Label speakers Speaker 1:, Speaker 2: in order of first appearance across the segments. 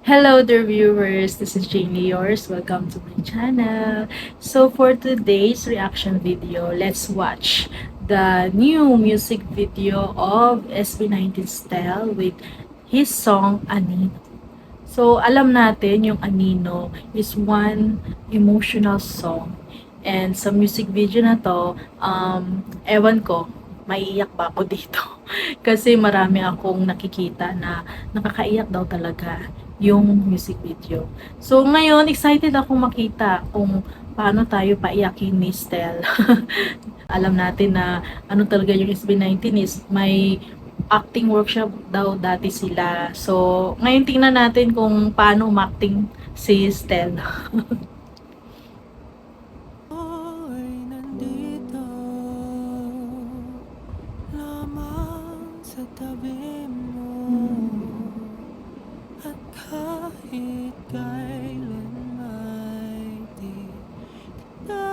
Speaker 1: Hello there viewers, this is Jamie yours. Welcome to my channel. So for today's reaction video, let's watch the new music video of SB19 Style with his song Anino. So alam natin yung Anino is one emotional song. And sa music video na to, ewan ko, maiiyak ba ako dito? Kasi marami akong nakikita na nakakaiyak daw talaga yung music video. So ngayon, excited ako makita kung paano tayo paiyakin ni Stel. Alam natin na ano talaga yung SB19 is may acting workshop daw dati sila. So ngayon tingnan natin kung paano umacting si Stel.
Speaker 2: Ay nandito lamang sa tabi mo at kahit kailan ay di kita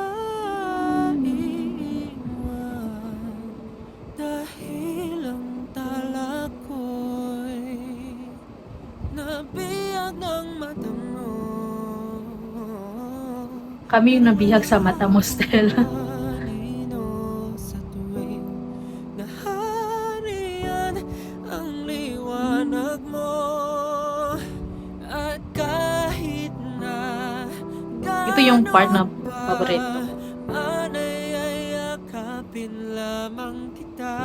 Speaker 2: iiwan dahil ang tala ko'y nabiyag ng mata mo.
Speaker 1: Kami yung nabihag sa mata mo, Stel.
Speaker 2: Anino sa tuwing naharian ang liwanag mo at kahit na
Speaker 1: Ito yung part na paborito ko.
Speaker 2: anay ay yakapin lamang kita.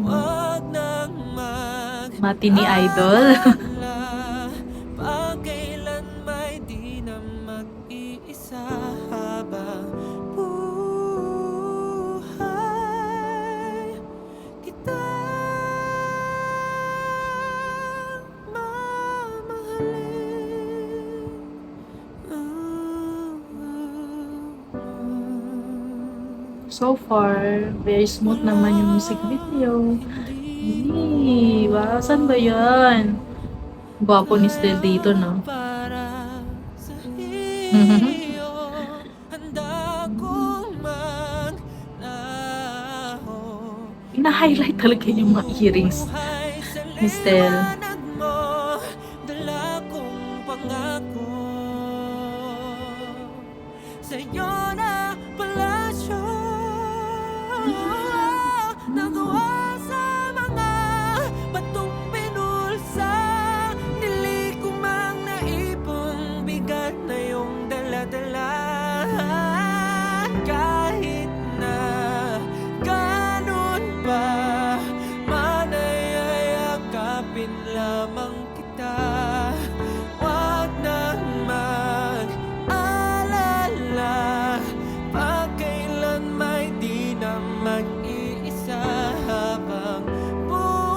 Speaker 2: Wag nang
Speaker 1: Mati ni Idol.
Speaker 2: pagkailan may di na mag-iisa habang buhay kita mamahalin.
Speaker 1: So far, very smooth naman yung music video. Wow, saan ba yan? Gwapo ni Stel dito, no?
Speaker 2: Para sa iyo, handa kong maglaho.
Speaker 1: Ina-highlight talaga yung mga earrings ni Stel.
Speaker 2: Liwanag mo, dala kong pangako. Sa'yo na palasyo, nagawa sa mga batong pinulsa. Dili ko mang naipong bigat na iyong dala-dala. Kahit na ganun pa, manay ay yakapin lamang kita. Wag nang mag-alala, pagkailan may di na mag-iisa habang buhay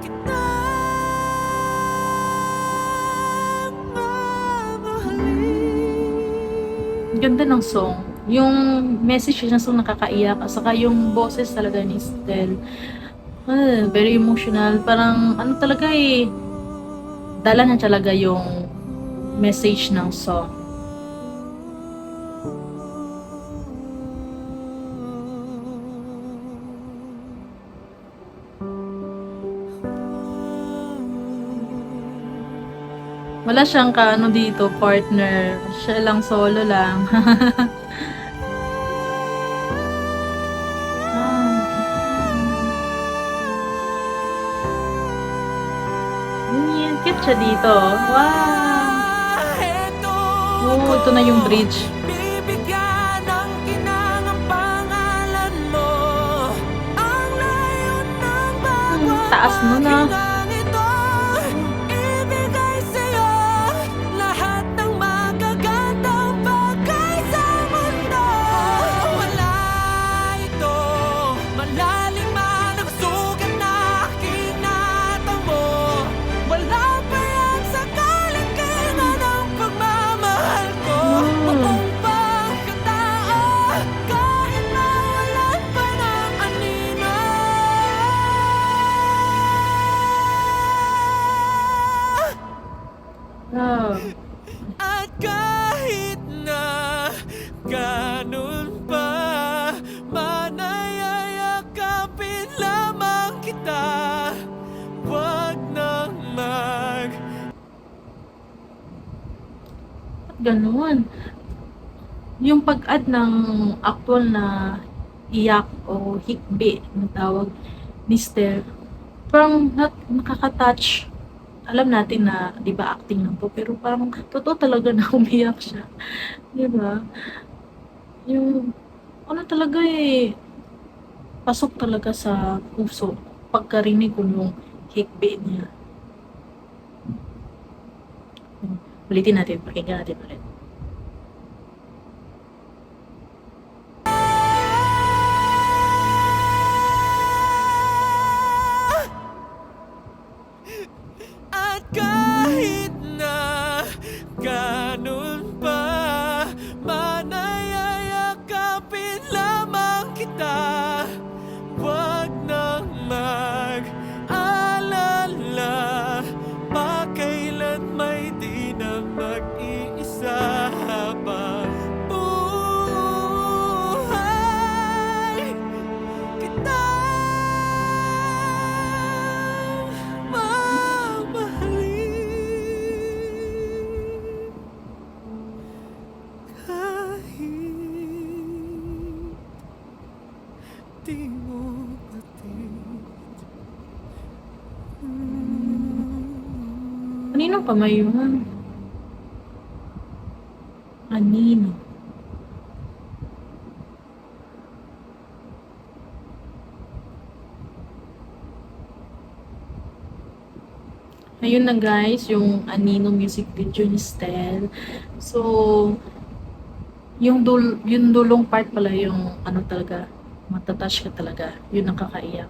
Speaker 2: kita mamahalin.
Speaker 1: Ganda ng song. Yung message ng song nakakaiyak. At saka yung boses talaga ni Stel. Very emotional. Parang ano talaga eh. Dala na talaga yung message ng song. Wala siyang kaano dito, partner. Siya lang, solo lang. Yan, cute siya dito. Wow! Oh, ito na yung bridge.
Speaker 2: Bibigyan ng kinang ang pangalan mo. Ang layo ng bawat
Speaker 1: Taas mo na.
Speaker 2: pakinang ito. Ibigay sa'yo lahat ng magagandang bagay sa mundo. Wala ito, malalim man ang sugat na aking natamo. Wala pa yan sa kalinkingan ng pagmamahal ko. Buong pagkatao, kahit nawalan pa ng anino.
Speaker 1: Oh.
Speaker 2: At kahit na ganun pa, manay ay yakapin lamang kita.
Speaker 1: Ganun. Yung pag-add ng actual na iyak o hikbi na tawag ni Steph, parang nakaka-touch. Alam natin na, di ba, acting lang to, pero parang totoo talaga na umiyak siya. Di ba? Yung, ano talaga eh, pasok talaga sa puso pagkarinig ko yung hikbi niya. Ulitin natin, pakinggan natin ulit.
Speaker 2: At kahit na ganun pa, manayayakapin lamang kita. Huwag nang mag-alala, pakailan may di na mag-iisa habang buhay kita mamahalin kahit di mo natin.
Speaker 1: Kaninong kamay yun? Anino? Ayun na guys, yung Anino music video ni Stel. So, yung dulong part pala yung ano talaga, matatouch ka talaga. Yun ang kakaiyak.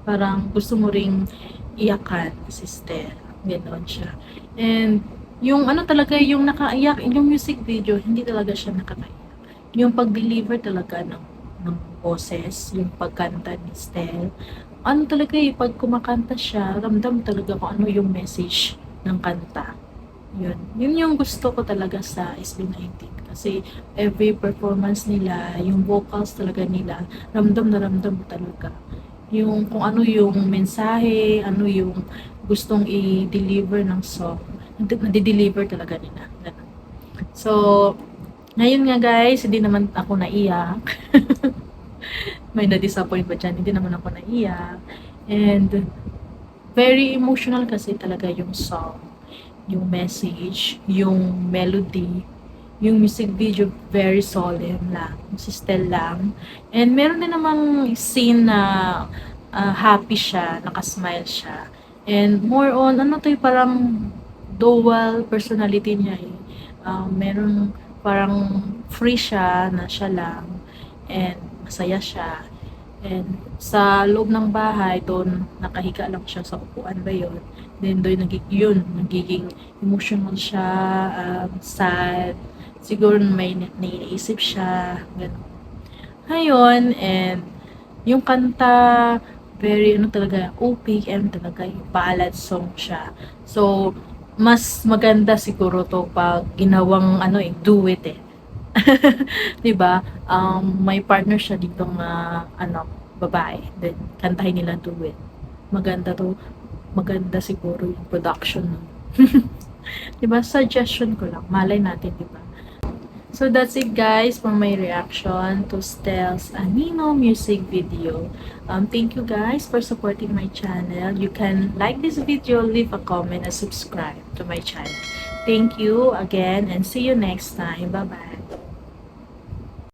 Speaker 1: Parang gusto mo ring iyakan si Stel. Ganoon siya. And yung ano talaga, yung nakaiyak, yung music video, hindi talaga siya nakakaiyak. Yung pag-deliver talaga ng boses, yung pagkanta ni Stel, ano talaga eh, pag kumakanta siya, ramdam talaga kung ano yung message ng kanta. Yun yung gusto ko talaga sa SB19. Kasi every performance nila, yung vocals talaga nila, ramdam na ramdam mo talaga. Yung kung ano yung mensahe, ano yung gustong i-deliver ng song, nadi-deliver talaga nila. Ganun. So, ngayon nga guys, hindi naman ako naiyak. May na-disappoint ba dyan? Hindi naman ako naiyak. And very emotional kasi talaga yung song, yung message, yung melody, yung music video very solemn lang, si Stel lang. And meron din namang scene na happy siya, nakasmile siya. And more on, ano to, parang dual personality niya eh. Meron parang free siya na siya lang and masaya siya. And sa loob ng bahay, doon nakahiga lang siya sa upuan ba yun. Then doon nagiging emotional siya, sad. Siguro may naiisip siya, gano'n. Ngayon, and yung kanta, very ano talaga, OPM talaga, yung ballad song siya. So, mas maganda siguro to pag ginawang ano eh, duet eh. 'Di ba? May partner siya dito na ano, babae. Then kantahin nila duet. Maganda to. Maganda siguro yung production nun. 'Di ba? Suggestion ko lang. Malay natin, 'di ba? So that's it guys for my reaction to Stel's Anino music video. Thank you guys for supporting my channel. You can like this video, leave a comment, and subscribe to my channel. Thank you again and see you next time. Bye bye.